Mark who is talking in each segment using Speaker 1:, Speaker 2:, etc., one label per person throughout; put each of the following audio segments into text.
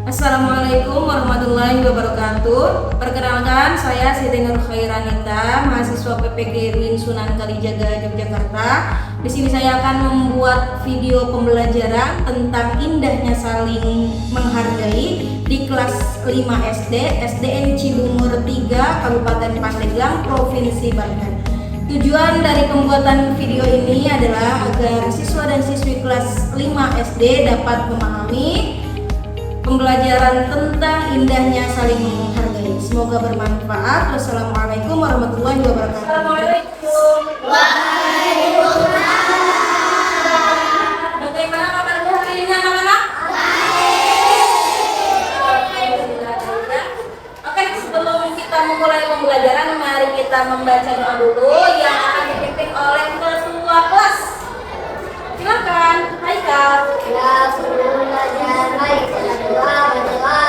Speaker 1: Assalamualaikum warahmatullahi wabarakatuh. Perkenalkan, saya Siti Nur Khairanita, mahasiswa PPG UIN Sunan Kalijaga, Yogyakarta. Di sini saya akan membuat video pembelajaran tentang indahnya saling menghargai di kelas 5 SD, SDN Cibungur 3, Kabupaten Pandeglang, Provinsi Banten. Tujuan dari pembuatan video ini adalah agar siswa dan siswi kelas 5 SD dapat memahami pembelajaran tentang indahnya saling menghargai. Semoga bermanfaat. Wassalamualaikum warahmatullahi wabarakatuh. Assalamualaikum. Waalaikumsalam. Bagaimana kabar hari ini anak-anak? Oke, sebelum kita memulai pembelajaran, mari kita membaca doa dulu yang akan dipimpin oleh ketua kelas. Silakan, Haikal.
Speaker 2: Ya, sebelum belajar, mari kita doa berdoa.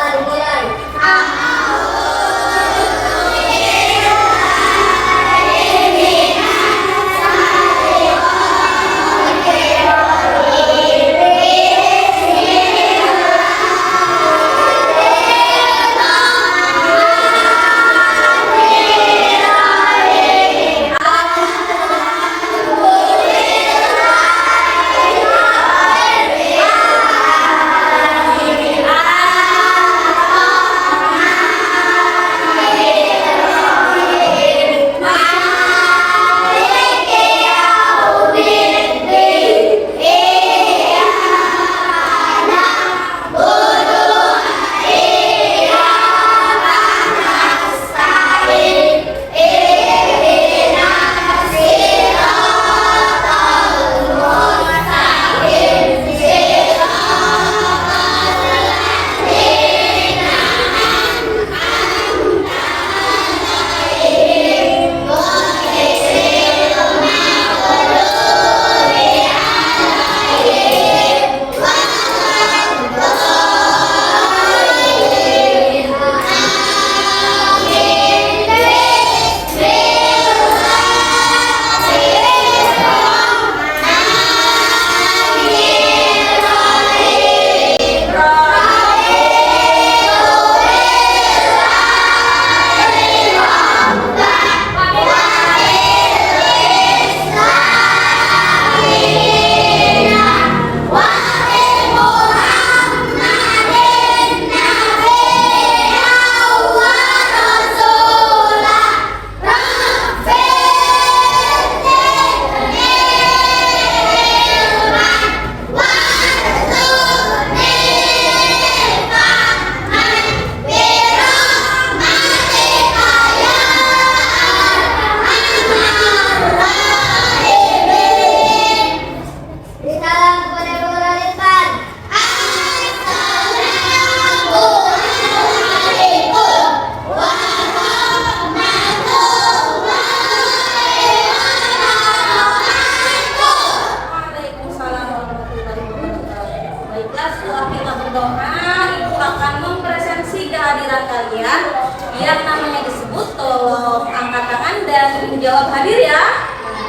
Speaker 1: Kalian yang namanya disebut, tolong angkat tangan dan menjawab hadir ya.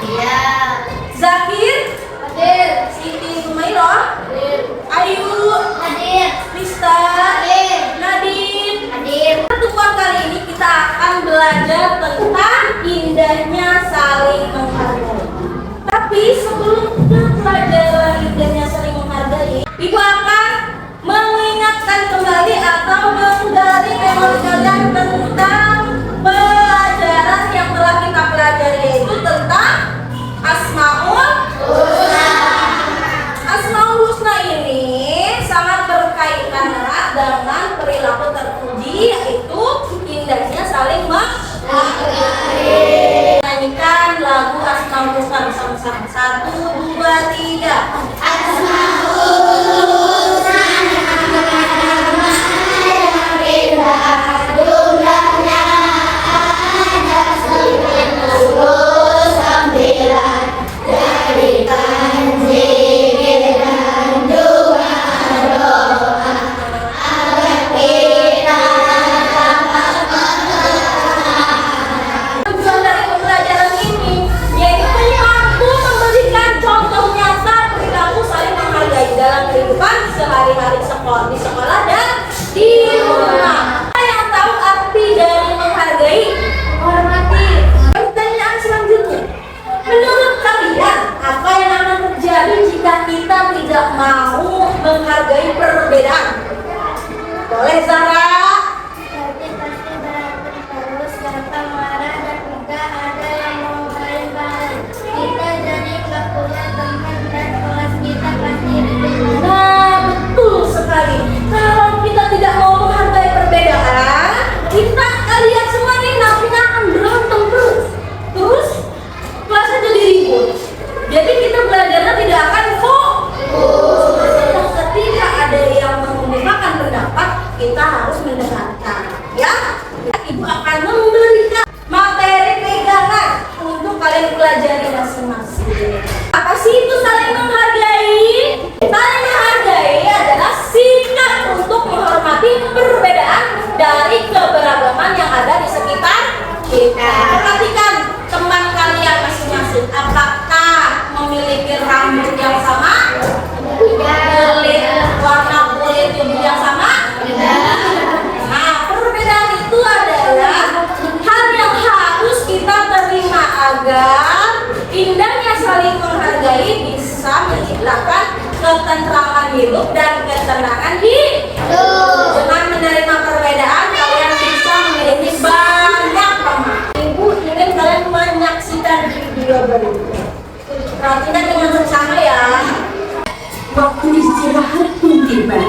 Speaker 2: Iya.
Speaker 1: Zakir
Speaker 2: Hadir.
Speaker 1: Siti Humairah
Speaker 2: Hadir.
Speaker 1: Ayu
Speaker 2: Hadir.
Speaker 1: Rista
Speaker 2: Hadir.
Speaker 1: Nadine
Speaker 2: Hadir.
Speaker 1: Pertemuan kali ini kita akan belajar tentang indahnya saling menghargai. Tapi sebelum kita belajar indahnya saling menghargai, Ibu akan mengingatkan kembali atau menggali memori kalian tentang pelajaran yang telah kita pelajari, yaitu tentang Asmaul Husna. Asmaul Husna ini sangat berkaitan erat dengan perilaku terpuji, yaitu indahnya saling menghargai. ketentraman hidup dan ketenangan hidup. Dengan menerima perbedaan, kalian bisa memiliki banyak teman. Ibu ingin kalian menyaksikan video berikut. Perhatikan dengan seksama ya.
Speaker 3: Waktu istirahat pun tiba.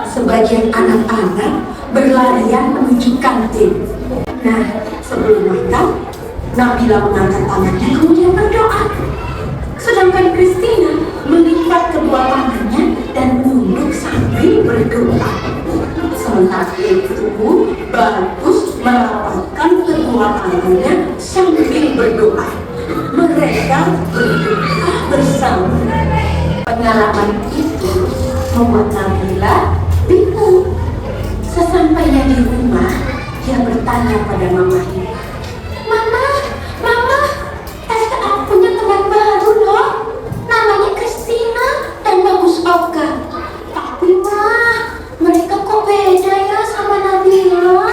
Speaker 3: Sebagian anak-anak berlarian menuju kantin. Nah, sebelum makan, Nabila mengangkat tangannya kemudian berdoa. Sedangkan Christina melipat kedua tangannya dan menunduk sambil berdoa. Sementara itu, Bagus merapatkan kedua tangannya sambil berdoa. Mereka berdoa bersama. Pengalaman itu membuat Nabila bingung. Sesampainya di rumah, dia bertanya pada mamanya, Mama, Tante aku punya teman baru loh. Namanya Christina dan Bagus Oka. Tapi mereka kok beda ya sama Nabila?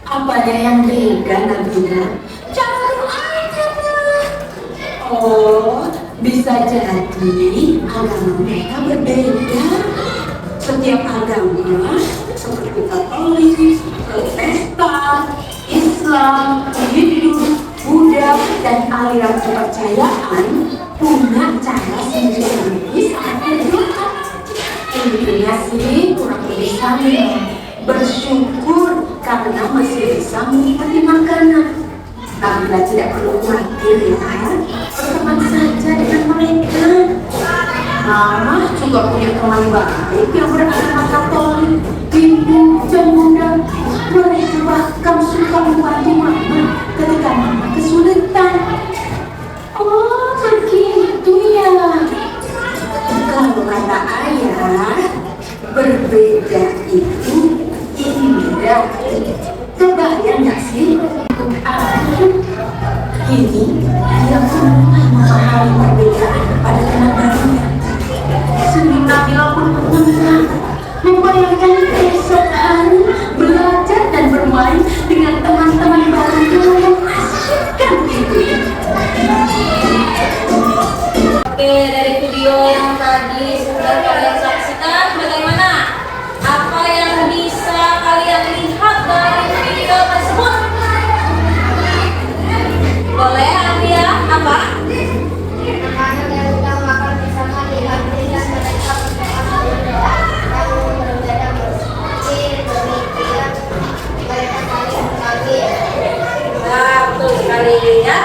Speaker 3: Apa ada yang beda, Nabila? Jangan aja, Oh, bisa jadi agama mereka berbeda. Setiap agama seperti Katolik, Protestan, Islam, Hindu, Buddha, dan aliran kepercayaan punya cara sendiri-sendiri saat berdoa. Intinya sih kurang lebih sama. Bersyukur karena masih bisa menikmati makanan. Nabila tidak perlu khawatir ya, berteman saja dengan mereka. Mama juga punya teman baik yang beragama Katolik, Hindu, dan Buddha. Mereka bahkan suka membantu Mama ketika Mama kesulitan. Oh, begitu ya. Kalau kata ayah, berbeda itu indah. Kebayang gak sih? Kini, dia pun mulai memahami perbedaan pada teman barunya. Seni Nabila pun mengenang, membayangkan esok hari belajar dan bermain dengan teman-teman barunya yang asyikkan itu.
Speaker 1: Oke, dari video yang tadi sudah kalian saksikan, bagaimana? Apa yang bisa kalian lihat dari video tersebut? Boleh, Alia? Apa?
Speaker 2: Anak-anak yang sedang makan bersama lihat mereka berdoa yang berbeda berpikir, berpikir, mereka saling berbagi.
Speaker 1: Nah, betul sekali ya.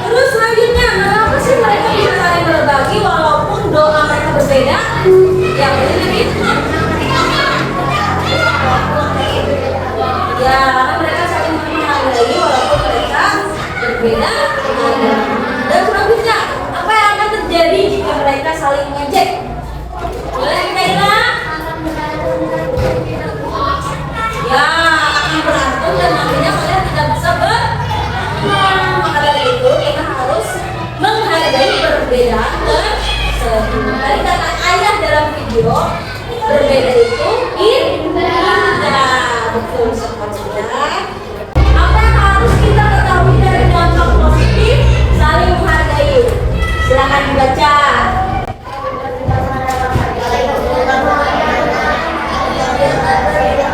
Speaker 1: Terus selanjutnya, kenapa sih mereka bisa saling berbagi walaupun doa mereka berbeda? Yang ini ya, karena mereka saling menghargai walaupun mereka berbeda. Dan selanjutnya, apa yang akan terjadi jika mereka saling mengejek? Boleh kita ingat? Ya, akan berantem dan nantinya kalian tidak bisa maka dari itu kita harus menghargai perbedaan tersebut. Dari kata ayah dalam video, berbeda itu indah. Betul sekali. Apa yang harus kita ketahui dari dampak positif saling menghargai? Silakan dibaca.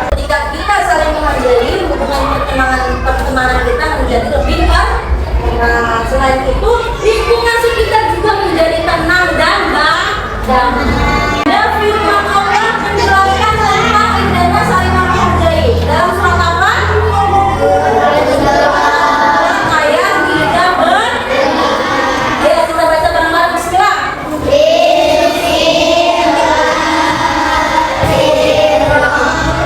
Speaker 1: Ketika kita saling menghargai, hubungan pertemanan kita menjadi lebih baik. Nah, selain itu, lingkungan sekitar juga menjadi tenang dan damai. Dan firman Allah menjelaskan tentang indahnya saling menghargai dalam surat apa? Ayat 3 Ayo kita baca bareng-bareng. Bismillah.
Speaker 2: Bismillahirrahmanirrahim.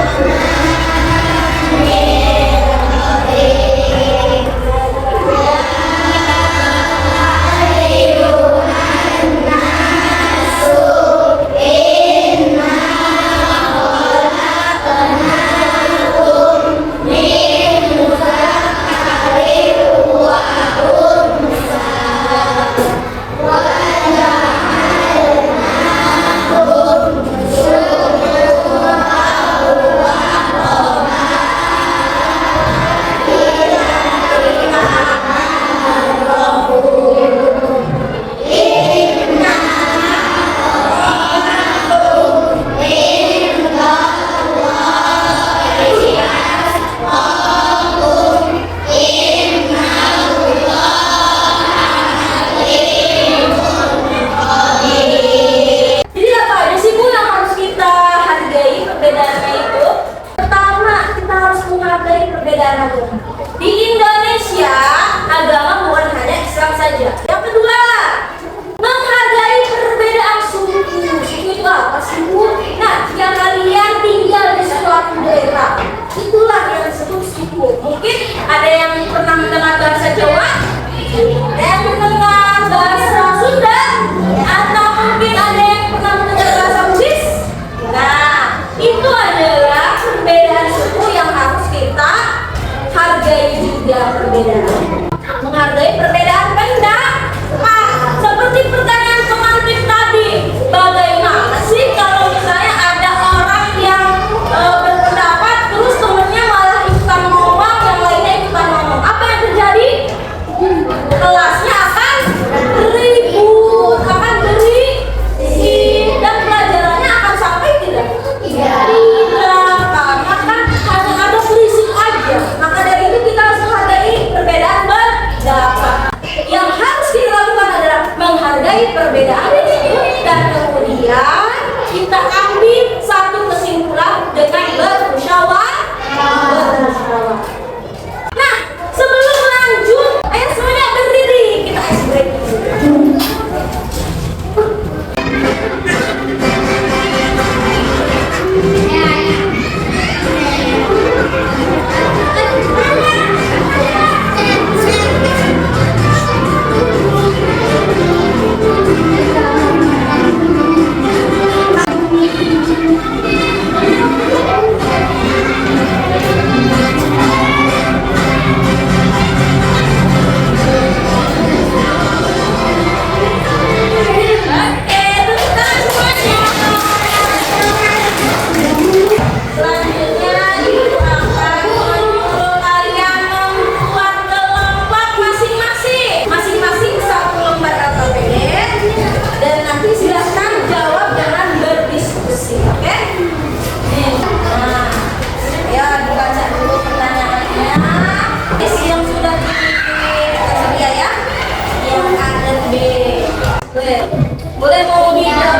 Speaker 1: Boleh. Boleh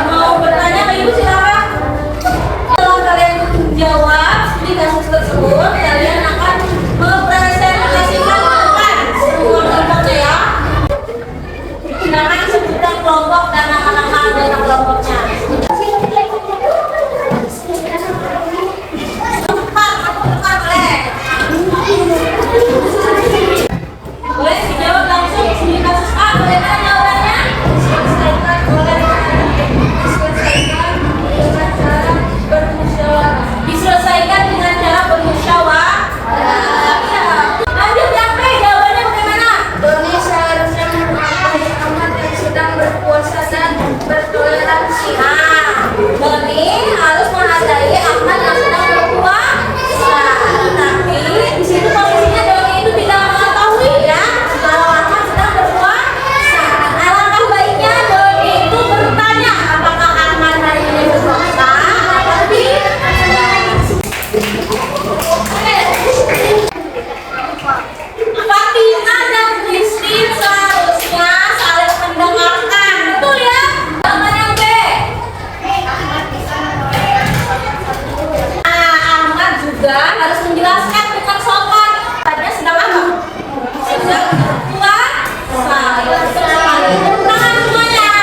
Speaker 1: mau bertanya ke Ibu silakan. Setelah kalian jawab di kasus tersebut, kalian akan mempresentasikan semua kelompoknya ya. Silakan sebutkan kelompok dan nama-nama anggota kelompoknya. Boleh dijawab langsung di kasus A. Boleh kan jawabannya? Diselesaikan dengan cara bermusyawarah. Diselesaikan dengan cara bermusyawarah. Ya. Lanjut yang B, jawabannya bagaimana?
Speaker 2: Doni seharusnya menghargai amat yang sedang berpuasa dan bertoleransi.
Speaker 1: Doni harus menghargai Ahmad yang sedang berpuasa. Tapi di situ posisinya Doni itu tidak mengetahui ya kalau Ahmad sedang berpuasa. Alangkah baiknya Doni itu bertanya apakah Ahmad hari ini berpuasa atau tidak. Fatimah dan Christine seharusnya saling mendengarkan, betul ya? Jawaban yang B. Ahmad juga harus menjelaskan dengan sopan. Tanya sedang apa? Sedang berpuasa. Ya, betul sekali. Tangan semuanya.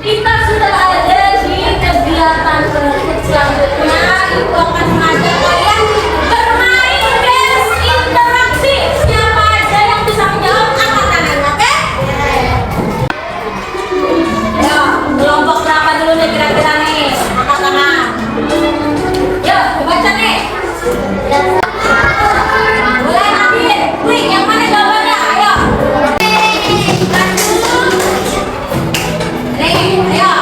Speaker 1: Kita sudah ada di kegiatan selanjutnya. Itu akan mengajak kalian bermain games interaksi. Siapa aja yang bisa menjawab angkat tangan, oke? Ya, kelompok berapa dulu nih kira-kira nih? Angkat tangan. Ya, dibaca nih. Boleh nanti klik yang mana jawabannya, ayo. Nih, ayo.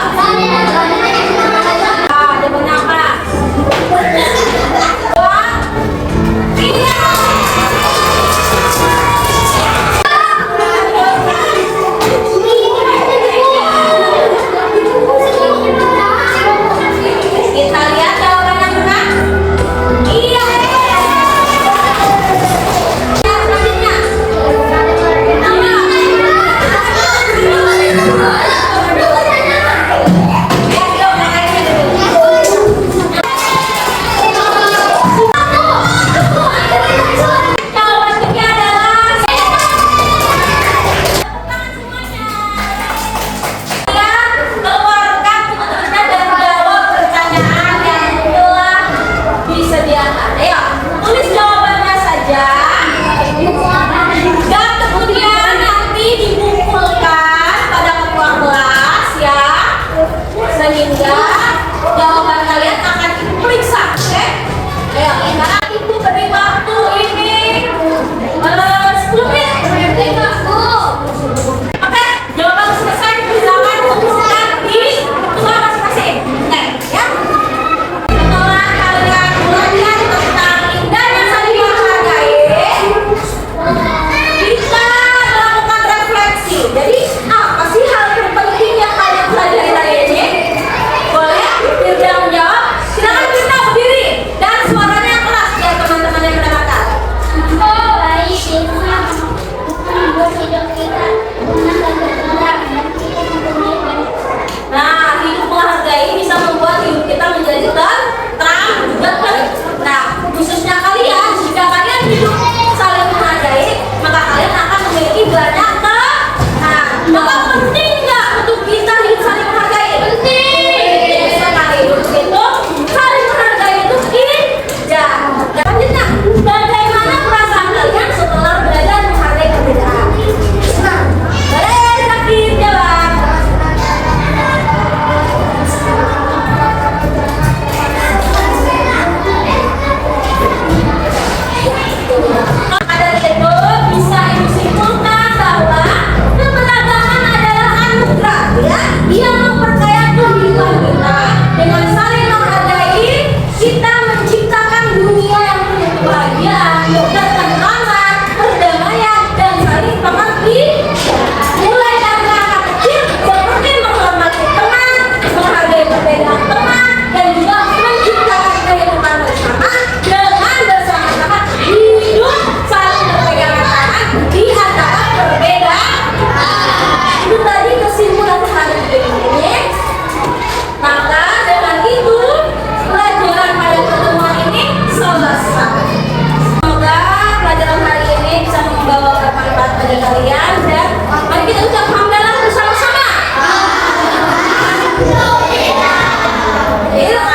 Speaker 1: Jawabannya apa? 2, 3. Kita lihat jawaban yang benar. Iya. Selanjutnya. Nama. Ya, yuk, makanya dulu. Jawaban kedua adalah tangan semuanya. Kalian keluarkan buku-bukunya dan jawab pertanyaan yang telah disediakan. Ayo, tulis jawabannya saja. Dan kemudian nanti dikumpulkan pada ketua kelas ya. Sehingga jawaban kalian akan diperiksa, oke? Ayo, sekarang ibu beri waktu ini 10 menit. Oke, jawaban selesai. Silakan kumpulkan di ketua masing-masing. Oke, ya. Setelah kalian belajar tentang indahnya saling menghargai, kita melakukan refleksi. Jadi, apa sih hal terpenting yang kalian pelajari hari ini? Boleh Firda menjawab? Iya.